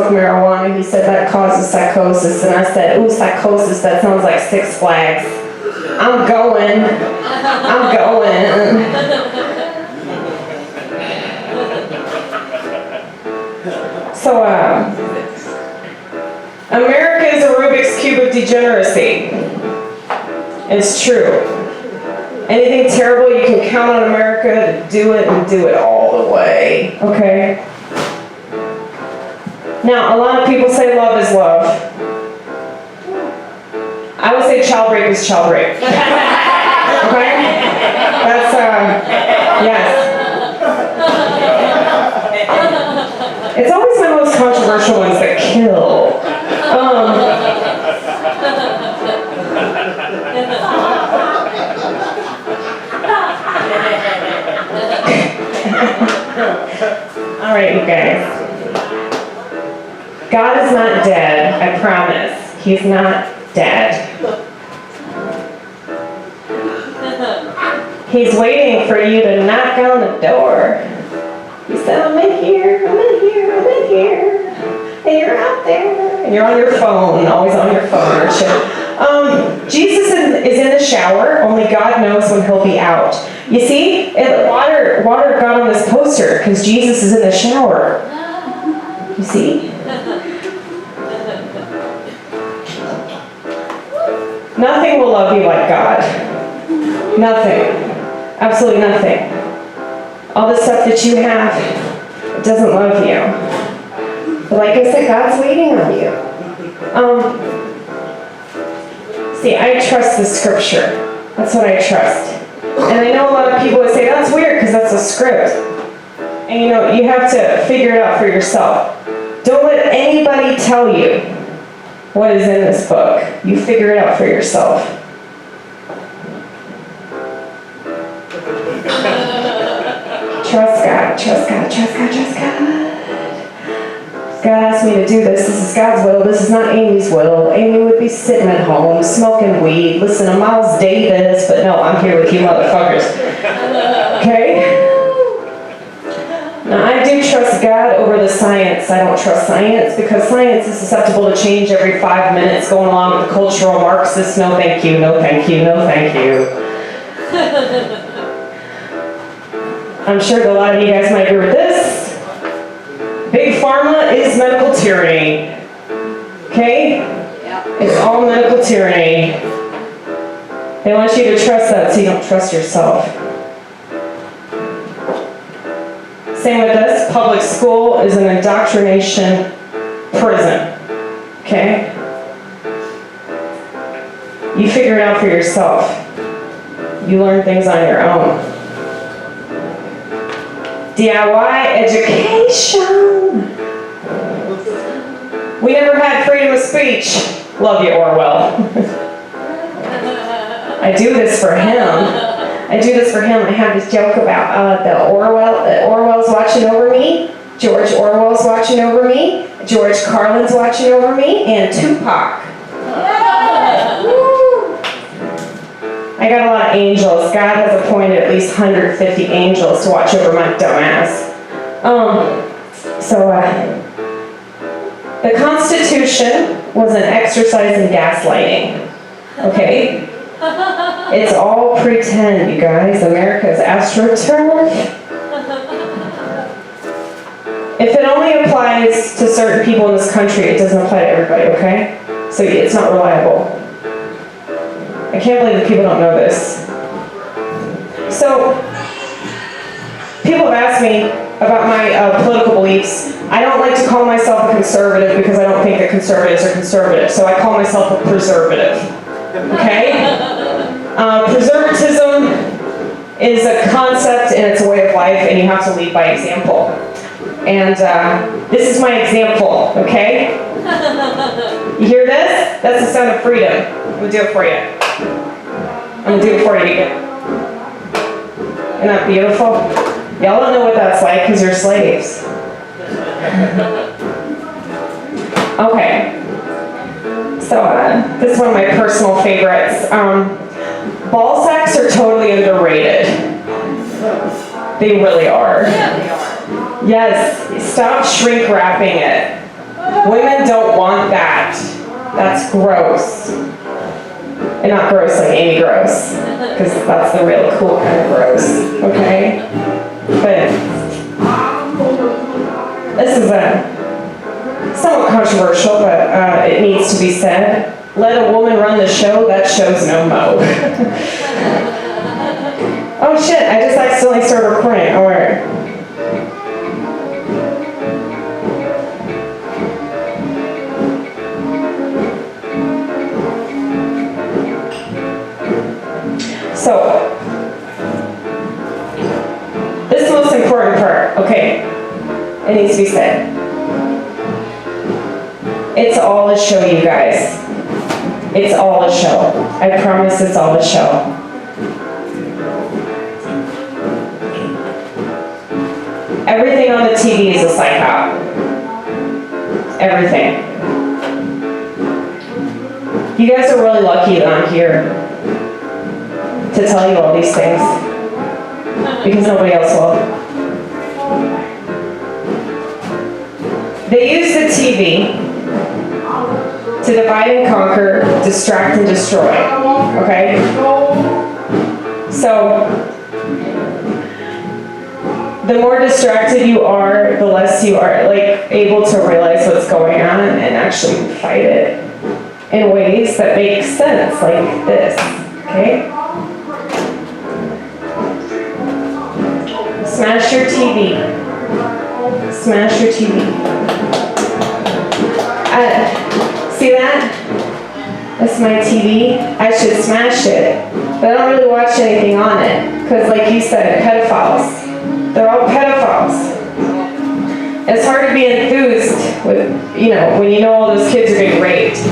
marijuana. He said that causes psychosis, and I said, ooh, psychosis, that sounds like Six Flags. I'm going. So, America is a Rubik's Cube of degeneracy. It's true. Anything terrible, you can count on America to do it and do it all the way, okay? Now, a lot of people say love is love. I would say child rape is child rape. Okay? That's, yes. It's always my most controversial ones that kill. All right, you guys. God is not dead, I promise. He's not dead. He's waiting for you to knock on the door. He said, I'm in here, I'm in here, I'm in here. And you're out there. And you're on your phone, always on your phone, aren't you? Jesus is in the shower, only God knows when he'll be out. You see, water got on this poster because Jesus is in the shower. You see? Nothing will love you like God. Nothing. Absolutely nothing. All the stuff that you have, it doesn't love you. But like I said, God's waiting on you. See, I trust the scripture. That's what I trust. And I know a lot of people would say, that's weird because that's a script. And you know, you have to figure it out for yourself. Don't let anybody tell you what is in this book. You figure it out for yourself. Trust God, trust God, trust God, trust God. God asked me to do this. This is God's will. This is not Amy's will. Amy would be sitting at home, smoking weed, listening to Miles Davis, but no, I'm here with you motherfuckers. Okay? Now, I do trust God over the science. I don't trust science because science is susceptible to change every 5 minutes, going along with the cultural Marxists. No thank you, no thank you, no thank you. I'm sure that a lot of you guys might agree with this. Big pharma is medical tyranny. Okay? Yeah. It's all medical tyranny. They want you to trust that so you don't trust yourself. Same with this. Public school is an indoctrination prison. Okay? You figure it out for yourself. You learn things on your own. DIY education. We never had freedom of speech. Love you, Orwell. I do this for him. I have this joke about the Orwell's watching over me. George Orwell's watching over me. George Carlin's watching over me. And Tupac. I got a lot of angels. God has appointed at least 150 angels to watch over my dumbass. The Constitution was an exercise in gaslighting. Okay? It's all pretend, you guys. America's astroturf. If it only applies to certain people in this country, it doesn't apply to everybody, okay? So it's not reliable. I can't believe that people don't know this. So, people have asked me about my political beliefs. I don't like to call myself a conservative because I don't think that conservatives are conservative. So I call myself a preservative. Okay? Preservatism is a concept and it's a way of life, and you have to lead by example. And this is my example, okay? You hear this? That's the sound of freedom. I'm going to do it for you. I'm going to do it for you. Isn't that beautiful? Y'all don't know what that's like because you're slaves. Okay. So this is one of my personal favorites. Ballsacks are totally underrated. They really are. Yeah, they are. Yes. Stop shrink wrapping it. That's gross. And not gross like Amy Gross, because that's the real cool kind of gross, okay? But this is somewhat controversial, but it needs to be said. Let a woman run the show, that show's no mo. Oh shit, I just accidentally started recording. Alright. So, this is the most important part, okay? It needs to be said. It's all a show, you guys. It's all a show. I promise it's all a show. Everything on the TV is a psych op. Everything. You guys are really lucky that I'm here to tell you all these things, because nobody else will. They use the TV to divide and conquer, distract and destroy, okay? So, the more distracted you are, the less you are able to realize what's going on and actually fight it in ways that make sense, like this, okay? Smash your TV. Smash your TV. See that? That's my TV. I should smash it. But I don't really watch anything on it. Because like you said, pedophiles. They're all pedophiles. It's hard to be enthused with, when you know all those kids are getting raped.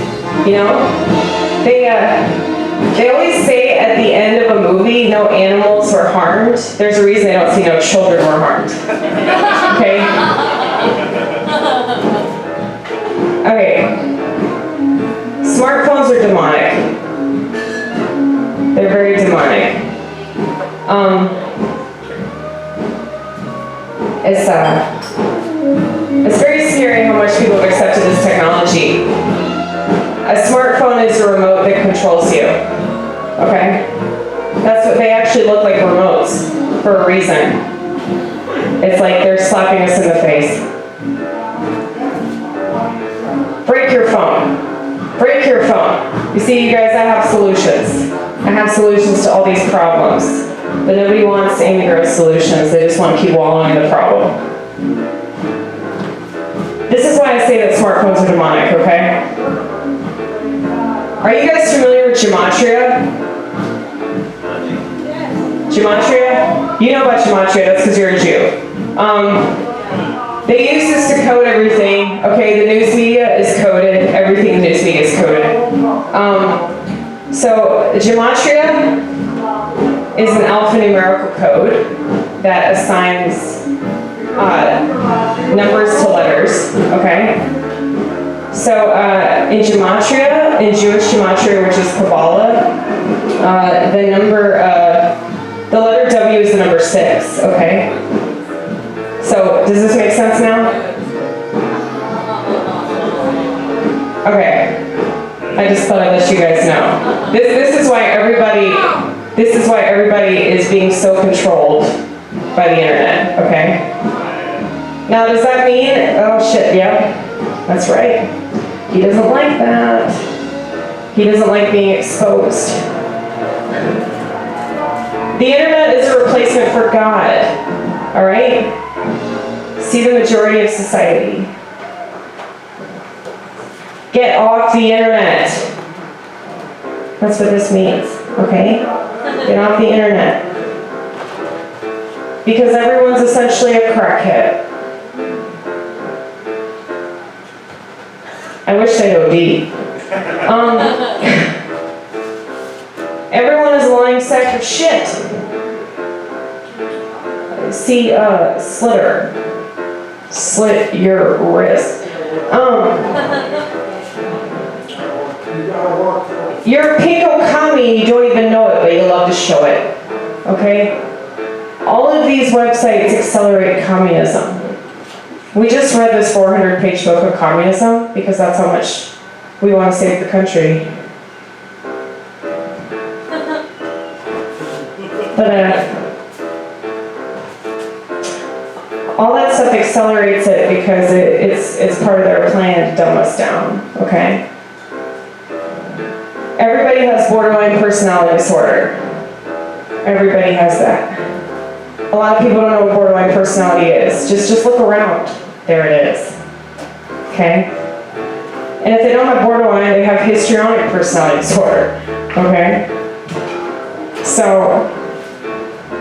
They always say at the end of a movie, no animals were harmed. There's a reason they don't see no children were harmed. Okay? Okay. Smartphones are demonic. They're very demonic. It's very scary how much people have accepted this technology. A smartphone is a remote that controls you. Okay? That's what they actually look like, remotes, for a reason. It's like they're slapping us in the face. Break your phone. Break your phone. You see, you guys, I have solutions. I have solutions to all these problems. But nobody wants Amy Gross solutions. They just want to keep wallowing in the problem. This is why I say that smartphones are demonic, okay? Are you guys familiar with gematria? Gematria? You know about gematria, that's because you're a Jew. They use this to code everything. Okay, the news media is coded. Everything in the news media is coded. So gematria is an alphanumerical code that assigns numbers to letters. Okay. So in gematria, in Jewish gematria, which is Kabbalah, the letter W is the number 6. Okay. So does this make sense now? Okay. I just thought I'd let you guys know. This is why everybody is being so controlled by the internet. Okay. Now does that mean? Oh shit. Yep. That's right. He doesn't like that. He doesn't like being exposed. The internet is a replacement for God. All right? See the majority of society. Get off the internet. That's what this means, okay? Get off the internet. Because everyone's essentially a crackhead. I wish they'd OD. Everyone is a lying sack of shit. See, slitter. Slit your wrist. You're a pinko commie, you don't even know it, but you love to show it. Okay? All of these websites accelerate communism. We just read this 400-page book of communism because that's how much we want to save the country. But all that stuff accelerates it because it's part of their plan to dumb us down, okay? Everybody has borderline personality disorder. Everybody has that. A lot of people don't know what borderline personality is. Just look around. There it is. Okay? And if they don't have borderline, they have histrionic personality disorder. Okay? So,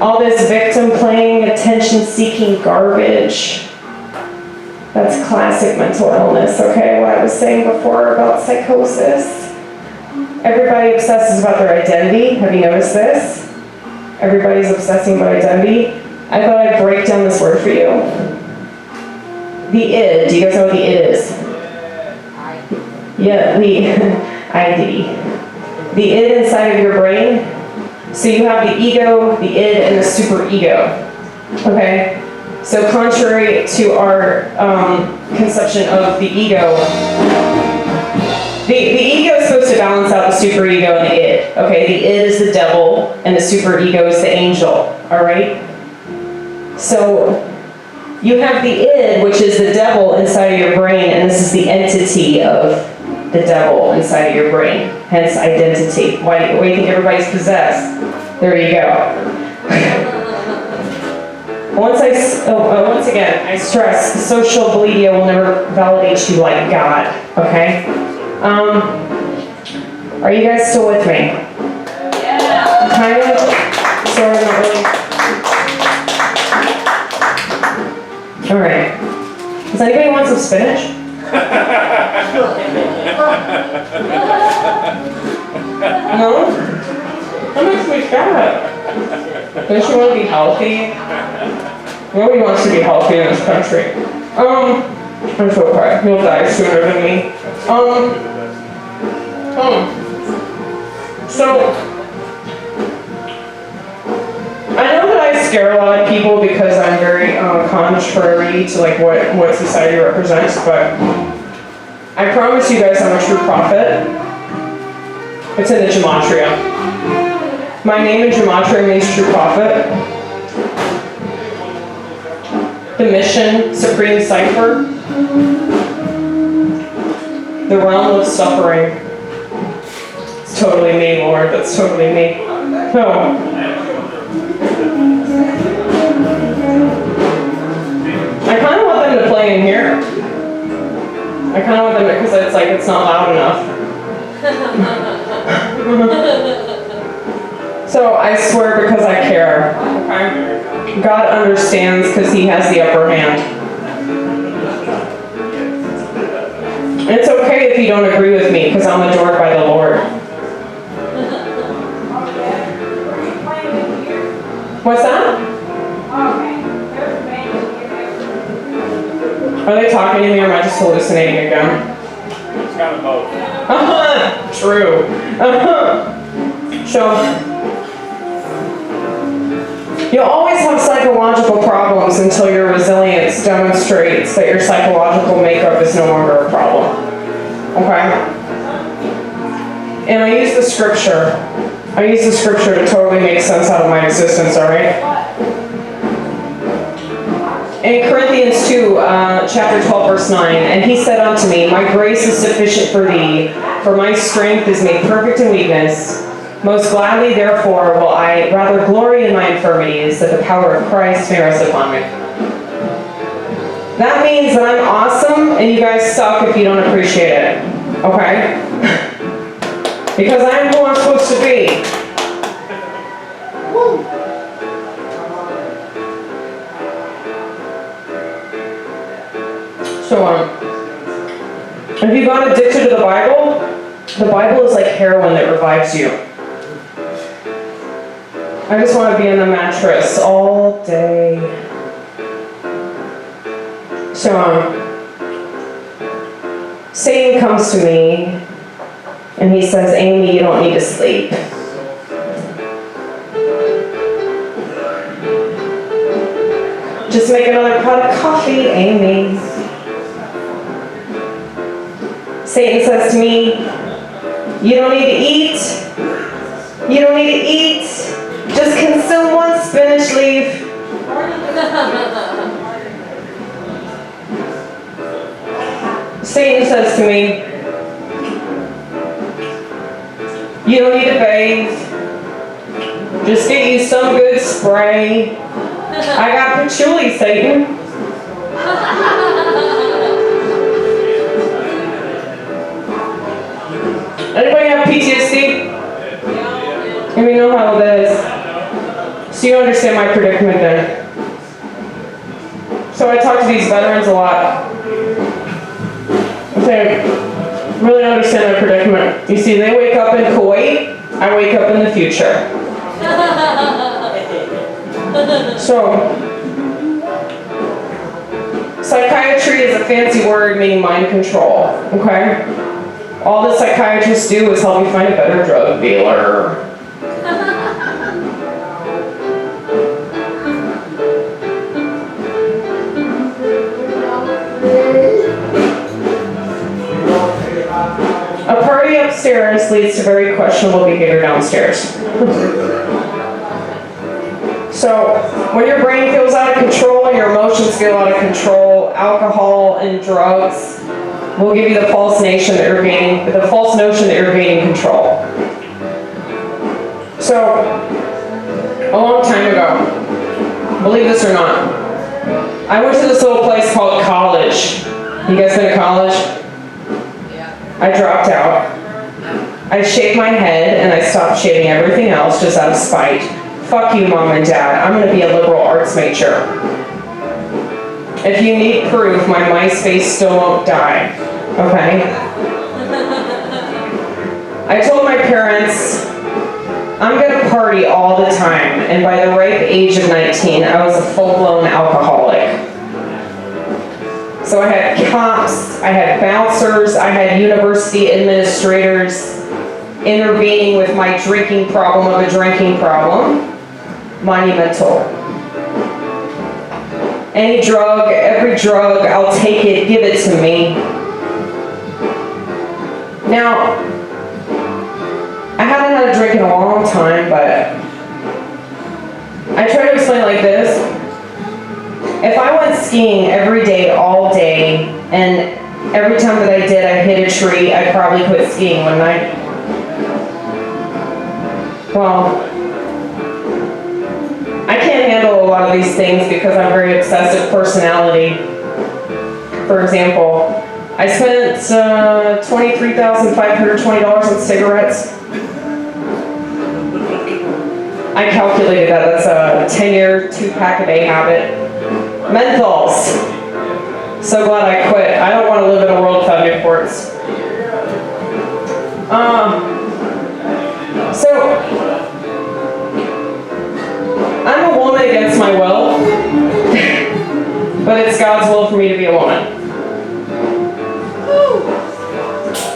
all this victim playing, attention-seeking garbage, that's classic mental illness, okay? What I was saying before about psychosis. Everybody obsesses about their identity. Have you noticed this? Everybody's obsessing about identity. I thought I'd break down this word for you. The id. Do you guys know what the id is? Yeah, the ID. The id inside of your brain. So you have the ego, the id, and the superego. Okay? So contrary to our conception of the ego, the ego is supposed to balance out the superego and the id. Okay? The id is the devil, and the superego is the angel. All right? So you have the id, which is the devil inside of your brain, and this is the entity of the devil inside of your brain, hence identity. Why do you think everybody's possessed? There you go. Once again, I stress, social media will never validate you like God, okay? Are you guys still with me? Yeah. Kind of, sort of, not really. All right. Does anybody want some spinach? No? How much we got? Don't you want to be healthy? Nobody wants to be healthy in this country. I'm so proud. You'll die sooner than me. So, I know that I scare a lot of people because I'm very contrary to like what society represents, but I promise you guys I'm a true prophet. It's in the gematria. My name in gematria means true prophet. The mission, supreme cipher. The realm of suffering. It's totally me, Lord. That's totally me. No. I kind of want them to play in here. I kind of want them to, because it's like it's not loud enough. So I swear because I care. Okay? God understands because He has the upper hand. And it's okay if you don't agree with me because I'm adored by the Lord. What's that? Are they talking to me or am I just hallucinating again? It's kind of both. True. So, you'll always have psychological problems until your resilience demonstrates that your psychological makeup is no longer a problem. Okay? And I use the scripture. I use the scripture to totally make sense out of my existence, alright? In Corinthians 2, chapter 12, verse 9, and he said unto me, my grace is sufficient for thee, for my strength is made perfect in weakness. Most gladly, therefore, will I rather glory in my infirmities, that the power of Christ may rest upon me. That means that I'm awesome, and you guys suck if you don't appreciate it. Okay? Because I'm who I'm supposed to be. Woo. So, if you got addicted to the Bible is like heroin that revives you. I just want to be on the mattress all day. So, Satan comes to me and he says, Amy, you don't need to sleep. Just make another pot of coffee, Amy. Satan says to me, you don't need to eat. You don't need to eat. Just consume one spinach leaf. Satan says to me, you don't need to bathe. Just get you some good spray. I got patchouli, Satan. Anybody have PTSD? Let me know how that is. So you understand my predicament then. So I talk to these veterans a lot. Okay, really understand their predicament. You see, they wake up in Kuwait, I wake up in the future. So, psychiatry is a fancy word meaning mind control, okay? All the psychiatrists do is help me find a better drug dealer. A party upstairs leads to very questionable behavior downstairs. So, when your brain feels out of control and your emotions feel out of control, alcohol and drugs will give you the false notion that you're gaining control. So, a long time ago, believe this or not, I went to this little place called college. You guys been to college? I dropped out. I shaved my head and I stopped shaving everything else just out of spite. Fuck you, Mom and Dad. I'm going to be a liberal arts major. If you need proof, my MySpace still won't die. Okay? I told my parents, I'm going to party all the time. And by the ripe age of 19, I was a full-blown alcoholic. So I had cops, I had bouncers, I had university administrators intervening with my drinking problem of a drinking problem. Monumental. Any drug, every drug, I'll take it, give it to me. Now, I haven't had a drink in a long time, but I try to explain it like this. If I went skiing every day, all day, and every time that I did, I hit a tree, I'd probably quit skiing, wouldn't I? Well, I can't handle a lot of these things because I'm a very obsessive personality. For example, I spent $23,520 on cigarettes. I calculated that. That's a 10-year, 2-pack a day habit. Menthols. So glad I quit. I don't want to live in a world without Newports. So, I'm a woman against my will, but it's God's will for me to be a woman.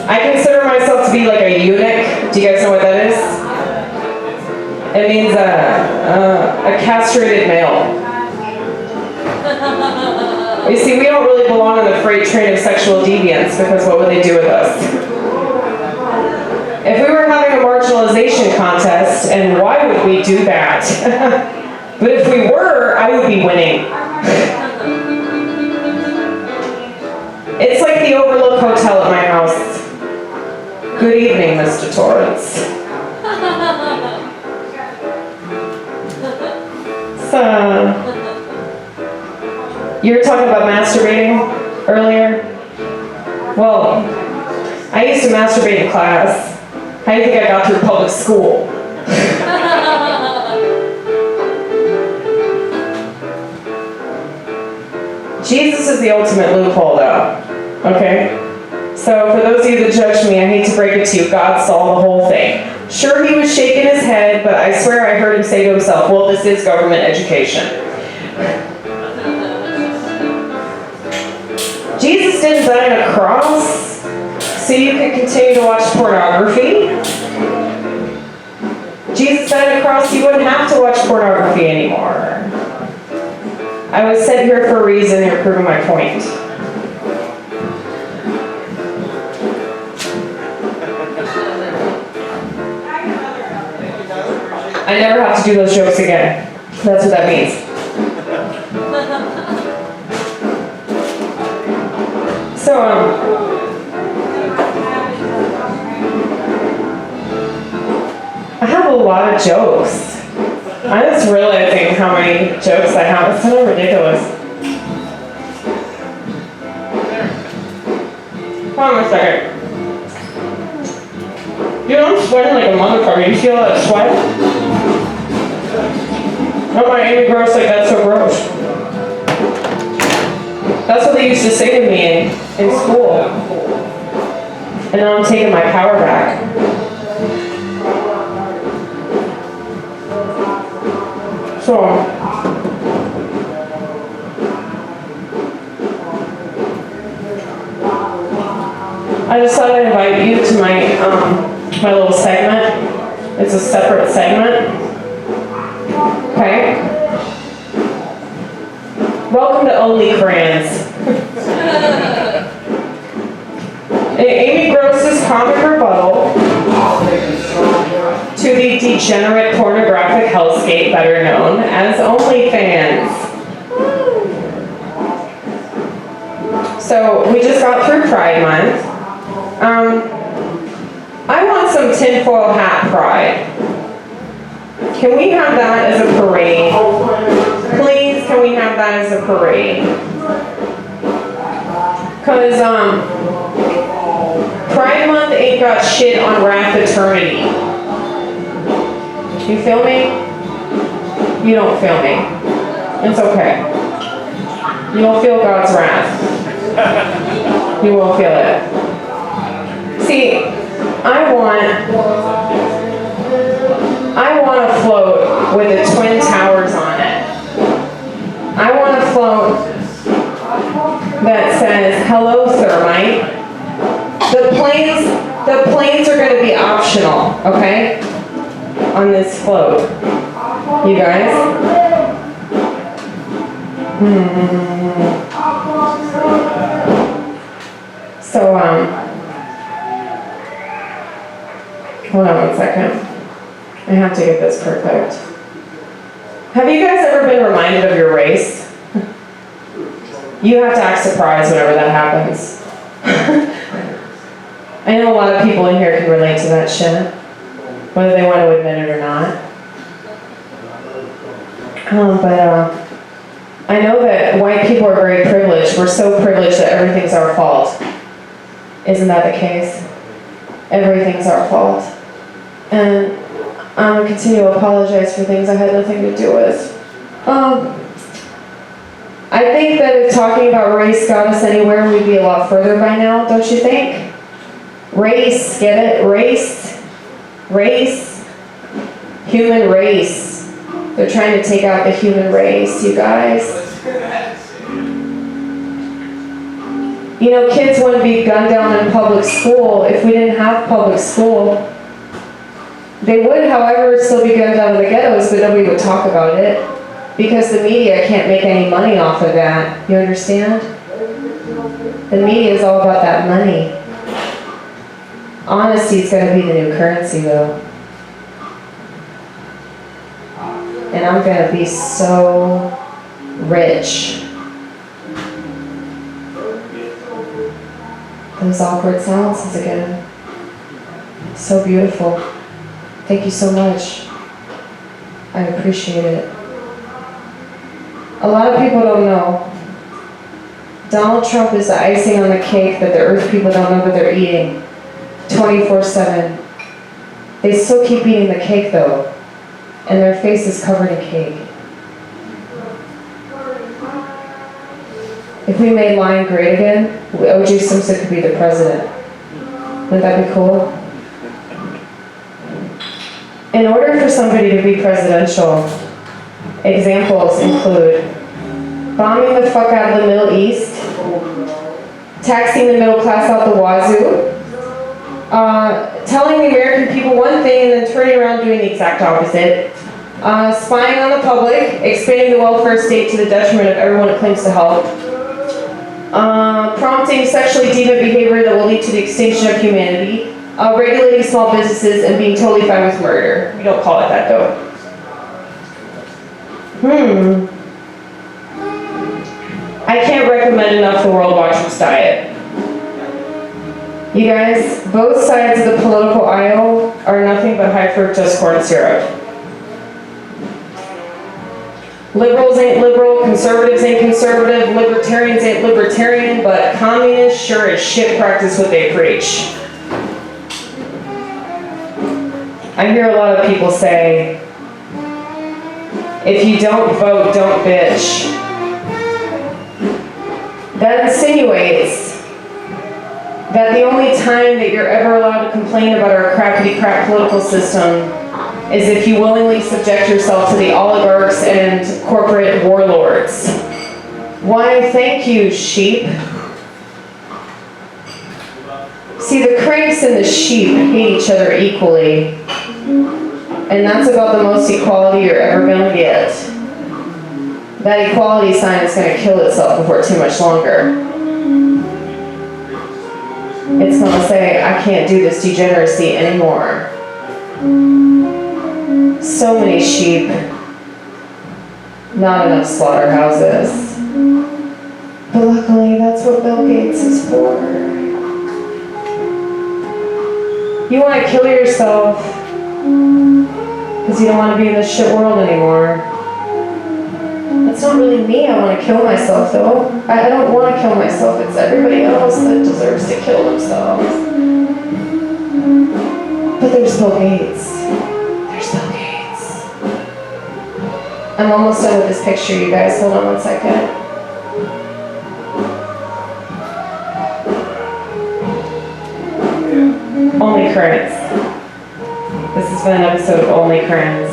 I consider myself to be like a eunuch. Do you guys know what that is? It means a castrated male. You see, we don't really belong on the freight train of sexual deviance because what would they do with us? If we were having a marginalization contest, and why would we do that? But if we were, I would be winning. It's like the Overlook Hotel at my house. Good evening, Mr. Torrance. So, you were talking about masturbating earlier? Well, I used to masturbate in class. How do you think I got through public school? Jesus is the ultimate loophole, though. Okay? So, for those of you that judge me, I hate to break it to you, God saw the whole thing. Sure, he was shaking his head, but I swear I heard him say to himself, well, this is government education. Jesus didn't die on a cross so you could continue to watch pornography. Jesus died on a cross so you wouldn't have to watch pornography anymore. I was sent here for a reason. You're proving my point. I never have to do those jokes again. That's what that means. So, I have a lot of jokes. I'm just realizing how many jokes I have. It's kind of ridiculous. Hold on a second. You know, I'm sweating like a motherfucker. You feel that sweat? Oh my, Amy Gross, like that's so gross. That's what they used to say to me in school. And now I'm taking my power back. So, I just thought I'd invite you to my little segment. It's a separate segment. Okay? Welcome to OnlyFans. Amy Gross's comic rebuttal to the degenerate pornographic hellscape better known as OnlyFans. So, we just got through Pride Month. I want some tinfoil hat pride. Can we have that as a parade? Please, can we have that as a parade? Because, Pride Month ain't got shit on wrath eternity. You feel me? You don't feel me. It's okay. You'll feel God's wrath. You won't feel it. See, I want a float with the Twin Towers on it. I want a float that says, "Hello, thermite." The planes are going to be optional, okay? On this float. You guys? So, hold on one second. I have to get this perfect. Have you guys ever been reminded of your race? You have to act surprised whenever that happens. I know a lot of people in here can relate to that shit, whether they want to admit it or not. But I know that white people are very privileged. We're so privileged that everything's our fault. Isn't that the case? Everything's our fault. And I'm going to continue to apologize for things I had nothing to do with. I think that if talking about race got us anywhere, we'd be a lot further by now, don't you think? Race, get it? Race. Human race. They're trying to take out the human race, you guys. You know, kids wouldn't be gunned down in public school if we didn't have public school. They would, however, still be gunned down in the ghettos, but nobody would talk about it because the media can't make any money off of that. You understand? The media is all about that money. Honesty is going to be the new currency, though. And I'm going to be so rich. Those awkward silences again. So beautiful. Thank you so much. I appreciate it. A lot of people don't know. Donald Trump is the icing on the cake that the earth people don't know that they're eating. 24/7. They still keep eating the cake though. And their face is covered in cake. If we made lying great again, O.J. Simpson could be the president. Wouldn't that be cool? In order for somebody to be presidential, examples include bombing the fuck out of the Middle East, taxing the middle class out the wazoo, telling the American people one thing and then turning around doing the exact opposite, spying on the public, expanding the welfare state to the detriment of everyone it claims to help, prompting sexually deviant behavior that will lead to the extinction of humanity, regulating small businesses, and being totally fine with murder. We don't call it that though. I can't recommend enough the World Watchers diet. You guys, both sides of the political aisle are nothing but high fructose corn syrup. Liberals ain't liberal, conservatives ain't conservative, libertarians ain't libertarian, but communists sure as shit practice what they preach. I hear a lot of people say, if you don't vote, don't bitch. That insinuates that the only time that you're ever allowed to complain about our crappity crap political system is if you willingly subject yourself to the oligarchs and corporate warlords. Why, thank you, sheep. See, the cranks and the sheep hate each other equally. And that's about the most equality you're ever gonna get. That equality sign is gonna kill itself before too much longer. It's gonna say, I can't do this degeneracy anymore. So many sheep, not enough slaughterhouses. But luckily, that's what Bill Gates is for. You want to kill yourself because you don't want to be in this shit world anymore. It's not really me I want to kill myself, though. I don't want to kill myself. It's everybody else that deserves to kill themselves. But there's Bill Gates. There's Bill Gates. I'm almost done with this picture, you guys. Hold on one second. Only currents. This has been an episode of Only Currents.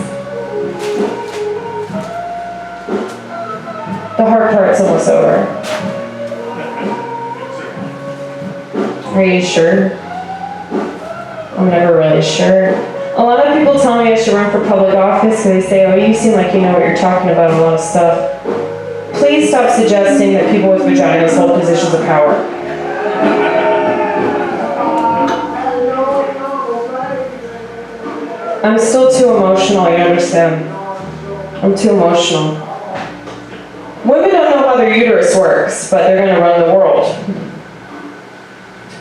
The hard part's almost over. Are you sure? I'm never really sure. A lot of people tell me I should run for public office because they say, oh, you seem like you know what you're talking about on a lot of stuff. Please stop suggesting that people with vaginas hold positions of power. I'm still too emotional, you understand? I'm too emotional. Women don't know how their uterus works, but they're going to run the world.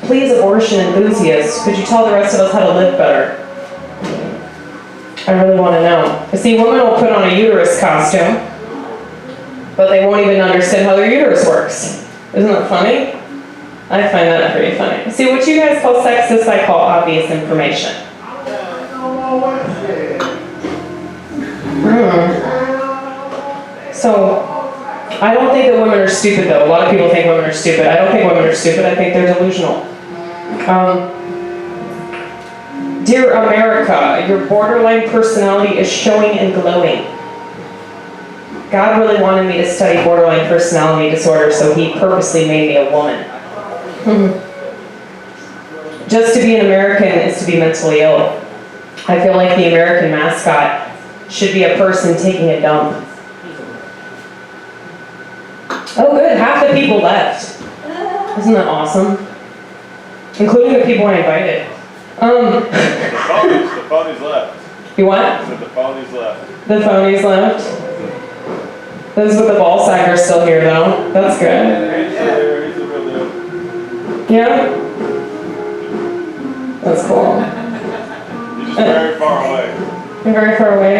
Please, abortion enthusiasts, could you tell the rest of us how to live better? I really want to know. See, women will put on a uterus costume, but they won't even understand how their uterus works. Isn't that funny? I find that pretty funny. See, what you guys call sexist, I call obvious information. So, I don't think that women are stupid, though. A lot of people think women are stupid. I don't think women are stupid. I think they're delusional. Dear America, your borderline personality is showing and glowing. God really wanted me to study borderline personality disorder, so he purposely made me a woman. Just to be an American is to be mentally ill. I feel like the American mascot should be a person taking a dump. Oh good, half the people left. Isn't that awesome? Including the people I invited. The phonies left. You what? I said the phonies left. The phonies left? Those with the ballsack are still here though. That's good. He's the real deal. Yeah? That's cool. You're just very far away. You're very far away?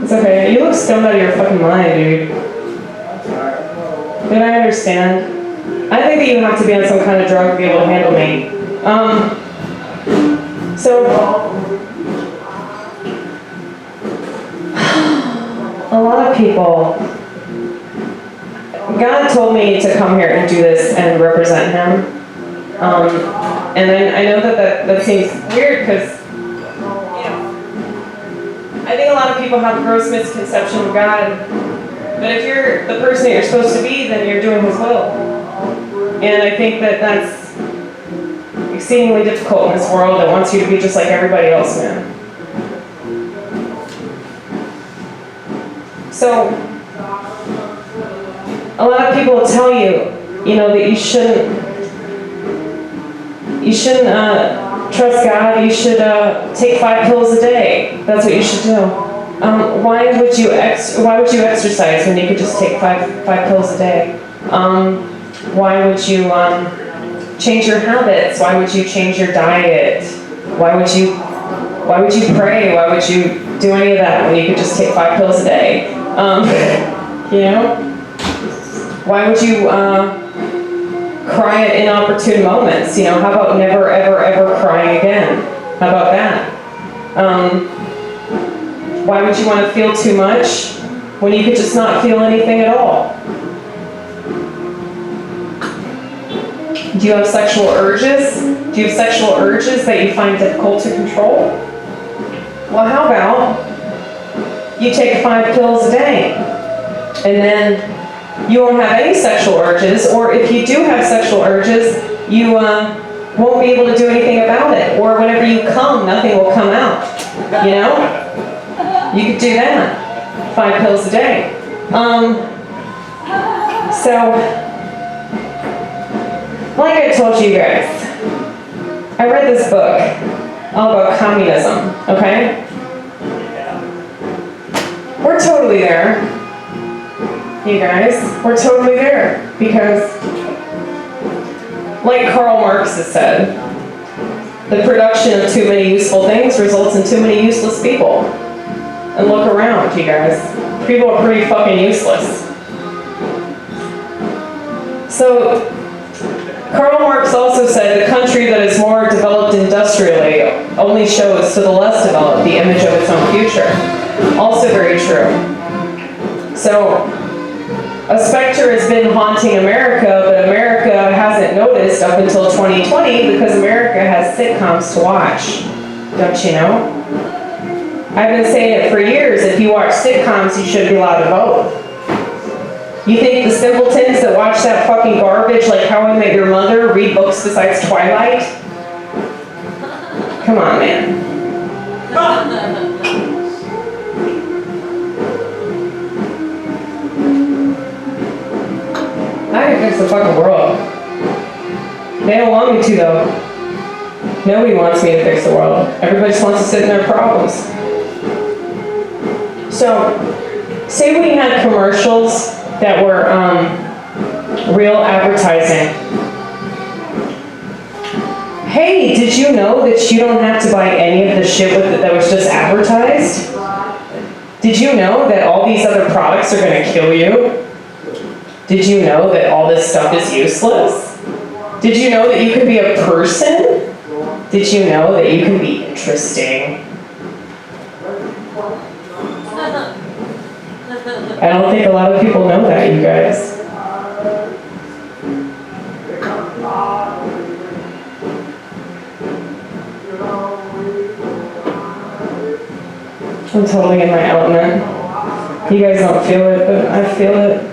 It's okay. You look stoned out of your fucking mind, dude. But I understand. I think that you have to be on some kind of drug to be able to handle me. So, a lot of people, God told me to come here and do this and represent him. And I know that seems weird because, you know, I think a lot of people have a gross misconception of God. But if you're the person that you're supposed to be, then you're doing his will. And I think that that's exceedingly difficult in this world that wants you to be just like everybody else, man. So, a lot of people will tell you, you know, that you shouldn't trust God. You should take 5 pills a day. That's what you should do. Why would you exercise when you could just take five pills a day? Why would you change your habits? Why would you change your diet? Why would you pray? Why would you do any of that when you could just take 5 pills a day? You know? Why would you cry at inopportune moments? You know, how about never, ever, ever crying again? How about that? Why would you want to feel too much when you could just not feel anything at all? Do you have sexual urges? Do you have sexual urges that you find difficult to control? Well, how about you take 5 pills a day, and then you won't have any sexual urges, or if you do have sexual urges, you won't be able to do anything about it, or whenever you come, nothing will come out, you know? You could do that, 5 pills a day. So, like I told you guys, I read this book all about communism, okay? We're totally there, you guys. We're totally there, because, like Karl Marx has said, the production of too many useful things results in too many useless people. And look around, you guys. People are pretty fucking useless. So, Karl Marx also said the country that is more developed industrially only shows to the less developed the image of its own future. Also very true. So, a specter has been haunting America, but America hasn't noticed up until 2020 because America has sitcoms to watch. Don't you know? I've been saying it for years, if you watch sitcoms, you shouldn't be allowed to vote. You think the simpletons that watch that fucking garbage like How I Met Your Mother read books besides Twilight? Come on, man. I can fix the fucking world. They don't want me to, though. Nobody wants me to fix the world. Everybody just wants to sit in their problems. So, say we had commercials that were real advertising. Hey, did you know that you don't have to buy any of the shit that was just advertised? Did you know that all these other products are going to kill you? Did you know that all this stuff is useless? Did you know that you can be a person? Did you know that you can be interesting? I don't think a lot of people know that, you guys. I'm totally in my element. You guys don't feel it, but I feel it.